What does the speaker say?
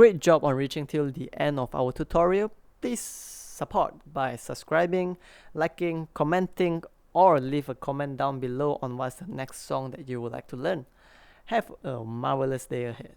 Great job on reaching till the end of our tutorial. Please support by subscribing, liking, commenting, or leave a comment down below on what's the next song that you would like to learn. Have a marvelous day ahead.